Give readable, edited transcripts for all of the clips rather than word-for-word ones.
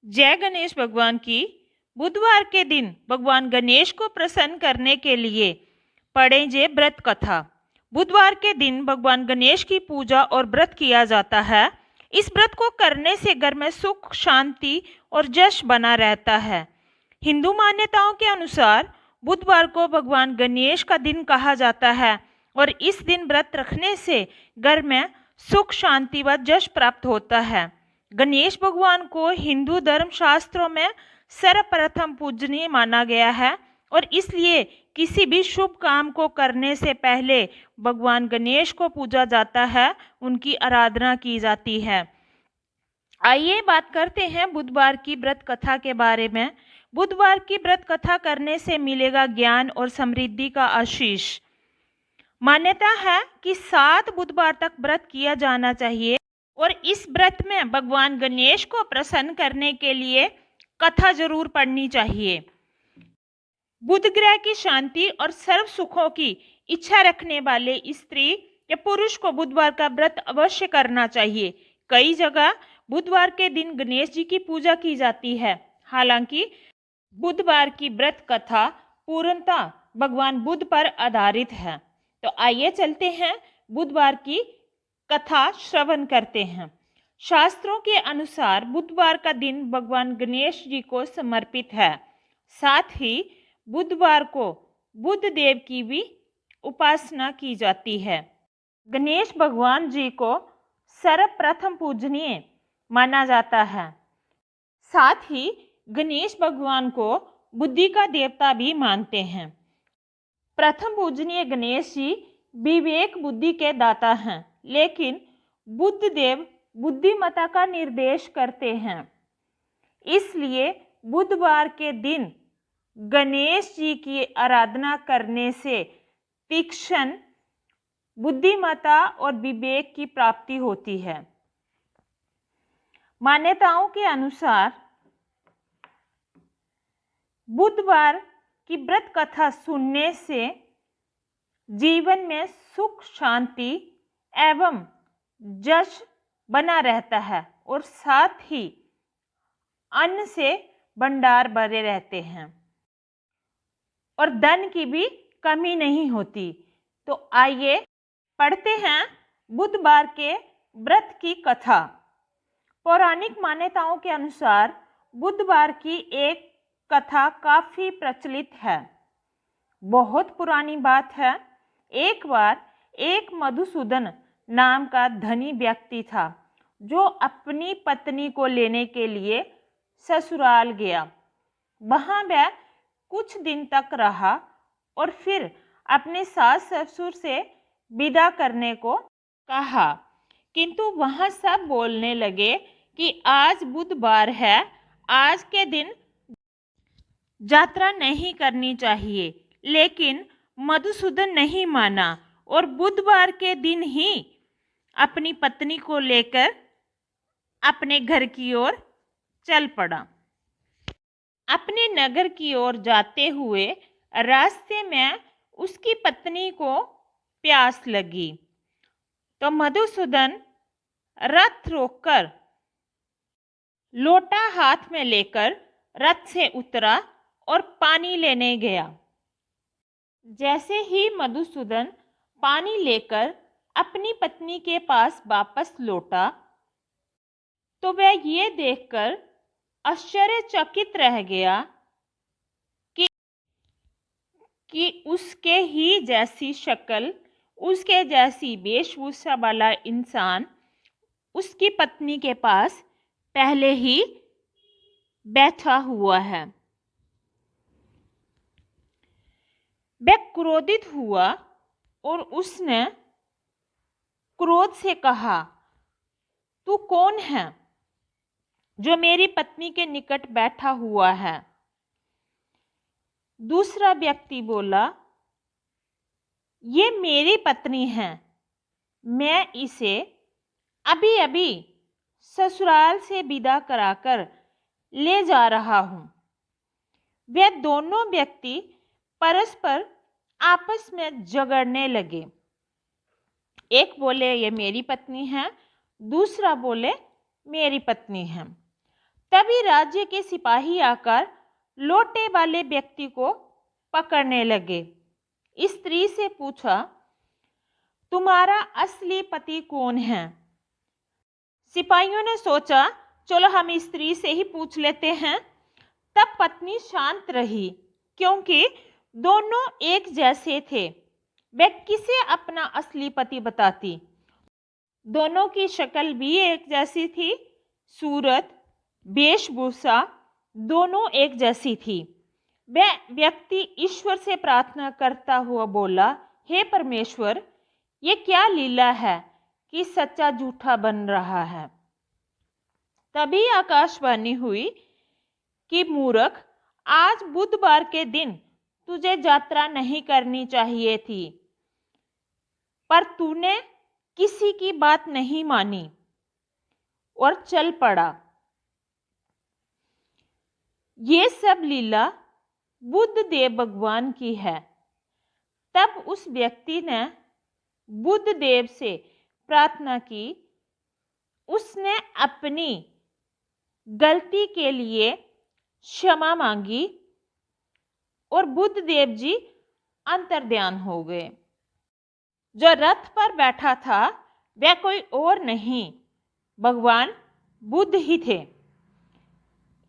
जय गणेश भगवान की। बुधवार के दिन भगवान गणेश को प्रसन्न करने के लिए पढ़ें जे व्रत कथा। बुधवार के दिन भगवान गणेश की पूजा और व्रत किया जाता है। इस व्रत को करने से घर में सुख, शांति और यश बना रहता है। हिंदू मान्यताओं के अनुसार बुधवार को भगवान गणेश का दिन कहा जाता है और इस दिन व्रत रखने से घर में सुख, शांति व यश प्राप्त होता है। गणेश भगवान को हिंदू धर्म शास्त्रों में सर्वप्रथम पूजनीय माना गया है और इसलिए किसी भी शुभ काम को करने से पहले भगवान गणेश को पूजा जाता है, उनकी आराधना की जाती है। आइए बात करते हैं बुधवार की व्रत कथा के बारे में। बुधवार की व्रत कथा करने से मिलेगा ज्ञान और समृद्धि का आशीष। मान्यता है कि 7 बुधवार तक व्रत किया जाना चाहिए और इस व्रत में भगवान गणेश को प्रसन्न करने के लिए कथा जरूर पढ़नी चाहिए। बुध ग्रह की शांति और सर्व सुखों की इच्छा रखने वाले स्त्री या पुरुष को बुधवार का व्रत अवश्य करना चाहिए। कई जगह बुधवार के दिन गणेश जी की पूजा की जाती है। हालांकि बुधवार की व्रत कथा पूर्णतः भगवान बुध पर आधारित है। तो आइए चलते हैं बुधवार की कथा श्रवण करते हैं। शास्त्रों के अनुसार बुधवार का दिन भगवान गणेश जी को समर्पित है। साथ ही बुधवार को बुध देव की भी उपासना की जाती है। गणेश भगवान जी को सर्वप्रथम पूजनीय माना जाता है। साथ ही गणेश भगवान को बुद्धि का देवता भी मानते हैं। प्रथम पूजनीय गणेश जी विवेक बुद्धि के दाता हैं, लेकिन बुद्ध देव बुद्धिमत्ता का निर्देश करते हैं। इसलिए बुधवार के दिन गणेश जी की आराधना करने से तीक्ष्ण बुद्धिमत्ता और विवेक की प्राप्ति होती है। मान्यताओं के अनुसार बुधवार की व्रत कथा सुनने से जीवन में सुख, शांति एवं यश बना रहता है और साथ ही अन्न से भंडार भरे रहते हैं और धन की भी कमी नहीं होती। तो आइए पढ़ते हैं बुधवार के व्रत की कथा। पौराणिक मान्यताओं के अनुसार बुधवार की एक कथा काफी प्रचलित है। बहुत पुरानी बात है। एक बार एक मधुसूदन नाम का धनी व्यक्ति था जो अपनी पत्नी को लेने के लिए ससुराल गया। वहां वह कुछ दिन तक रहा और फिर अपने सास ससुर से विदा करने को कहा, किंतु वहां सब बोलने लगे कि आज बुधवार है, आज के दिन यात्रा नहीं करनी चाहिए। लेकिन मधुसूदन नहीं माना और बुधवार के दिन ही अपनी पत्नी को लेकर अपने घर की ओर चल पड़ा। अपने नगर की ओर जाते हुए रास्ते में उसकी पत्नी को प्यास लगी, तो मधुसूदन रथ रोककर लोटा हाथ में लेकर रथ से उतरा और पानी लेने गया। जैसे ही मधुसूदन पानी लेकर अपनी पत्नी के पास वापस लौटा तो वह ये देखकर आश्चर्यचकित रह गया कि उसके ही जैसी शक्ल, उसके जैसी वेशभूषा वाला इंसान उसकी पत्नी के पास पहले ही बैठा हुआ है। वह क्रोधित हुआ और उसने क्रोध से कहा, तू कौन है जो मेरी पत्नी के निकट बैठा हुआ है? दूसरा व्यक्ति बोला, ये मेरी पत्नी है, मैं इसे अभी अभी ससुराल से विदा कराकर ले जा रहा हूं। वे दोनों व्यक्ति परस्पर आपस में झगड़ने लगे। एक बोले ये मेरी पत्नी है, दूसरा बोले मेरी पत्नी है। तभी राज्य के सिपाही आकर लोटे वाले व्यक्ति को पकड़ने लगे। स्त्री से पूछा, तुम्हारा असली पति कौन है? सिपाहियों ने सोचा, चलो हम स्त्री से ही पूछ लेते हैं। तब पत्नी शांत रही, क्योंकि दोनों एक जैसे थे। वह किसे अपना असली पति बताती? दोनों की शक्ल भी एक जैसी थी, सूरत, वेशभूषा दोनों एक जैसी थी। वह व्यक्ति ईश्वर से प्रार्थना करता हुआ बोला, हे परमेश्वर, ये क्या लीला है कि सच्चा झूठा बन रहा है। तभी आकाशवाणी हुई कि मूर्ख, आज बुधवार के दिन तुझे यात्रा नहीं करनी चाहिए थी, पर तूने किसी की बात नहीं मानी और चल पड़ा। ये सब लीला बुद्ध देव भगवान की है। तब उस व्यक्ति ने बुद्ध देव से प्रार्थना की। उसने अपनी गलती के लिए क्षमा मांगी और बुद्ध देव जी अंतर्ध्यान हो गए। जो रथ पर बैठा था वह कोई और नहीं, भगवान बुद्ध ही थे।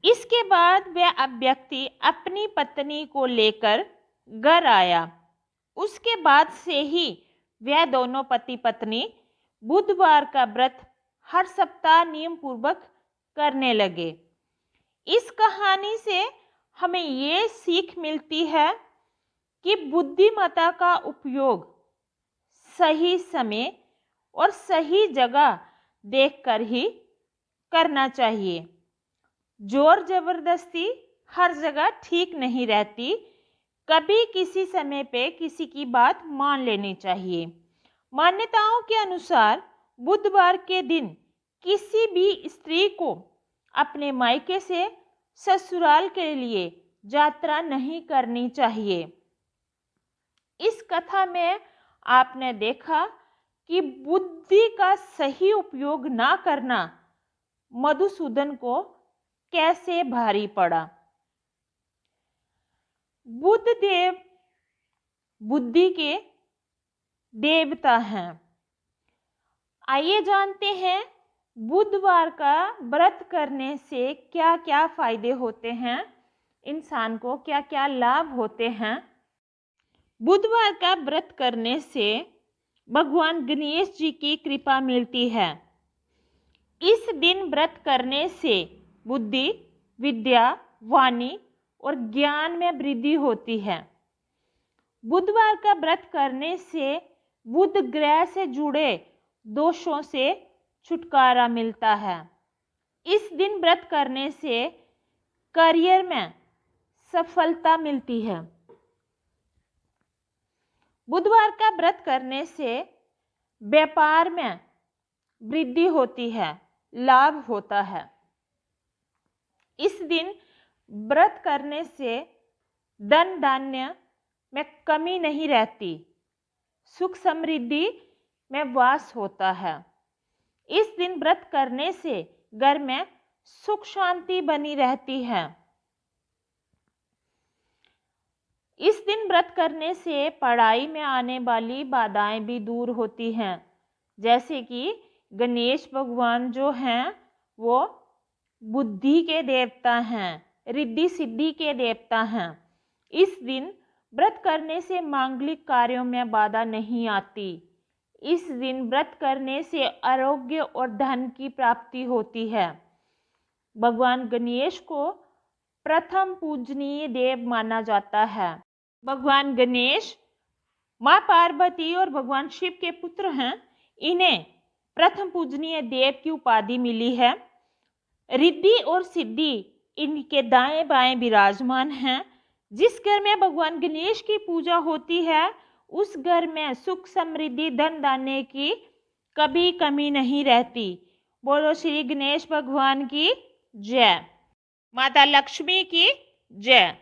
इसके बाद वह व्यक्ति अपनी पत्नी को लेकर घर आया। उसके बाद से ही वह दोनों पति पत्नी बुधवार का व्रत हर सप्ताह नियम पूर्वक करने लगे। इस कहानी से हमें ये सीख मिलती है कि बुद्धिमत्ता का उपयोग सही समय और सही जगह देखकर ही करना चाहिए। जोर जबरदस्ती हर जगह ठीक नहीं रहती। कभी किसी समय पे किसी की बात मान लेनी चाहिए। मान्यताओं के अनुसार बुधवार के दिन किसी भी स्त्री को अपने मायके से ससुराल के लिए यात्रा नहीं करनी चाहिए। इस कथा में आपने देखा कि बुद्धि का सही उपयोग ना करना मधुसूदन को कैसे भारी पड़ा। बुद्ध देव बुद्धि के देवता हैं। आइए जानते हैं बुधवार का व्रत करने से क्या क्या फायदे होते हैं, इंसान को क्या क्या लाभ होते हैं। बुधवार का व्रत करने से भगवान गणेश जी की कृपा मिलती है। इस दिन व्रत करने से बुद्धि, विद्या, वाणी और ज्ञान में वृद्धि होती है। बुधवार का व्रत करने से बुध ग्रह से जुड़े दोषों से छुटकारा मिलता है। इस दिन व्रत करने से करियर में सफलता मिलती है। बुधवार का व्रत करने से व्यापार में वृद्धि होती है, लाभ होता है। इस दिन व्रत करने से धन धान्य में कमी नहीं रहती, सुख समृद्धि में वास होता है। इस दिन व्रत करने से घर में सुख शांति बनी रहती है। इस दिन व्रत करने से पढ़ाई में आने वाली बाधाएं भी दूर होती हैं। जैसे कि गणेश भगवान जो हैं वो बुद्धि के देवता हैं, रिद्धि सिद्धि के देवता हैं। इस दिन व्रत करने से मांगलिक कार्यों में बाधा नहीं आती। इस दिन व्रत करने से आरोग्य और धन की प्राप्ति होती है। भगवान गणेश को प्रथम पूजनीय देव माना जाता है। भगवान गणेश माँ पार्वती और भगवान शिव के पुत्र हैं। इन्हें प्रथम पूजनीय देव की उपाधि मिली है। रिद्धि और सिद्धि इनके दाएं बाएं विराजमान हैं। जिस घर में भगवान गणेश की पूजा होती है उस घर में सुख समृद्धि धन धान्य की कभी कमी नहीं रहती। बोलो श्री गणेश भगवान की जय। माता लक्ष्मी की जय।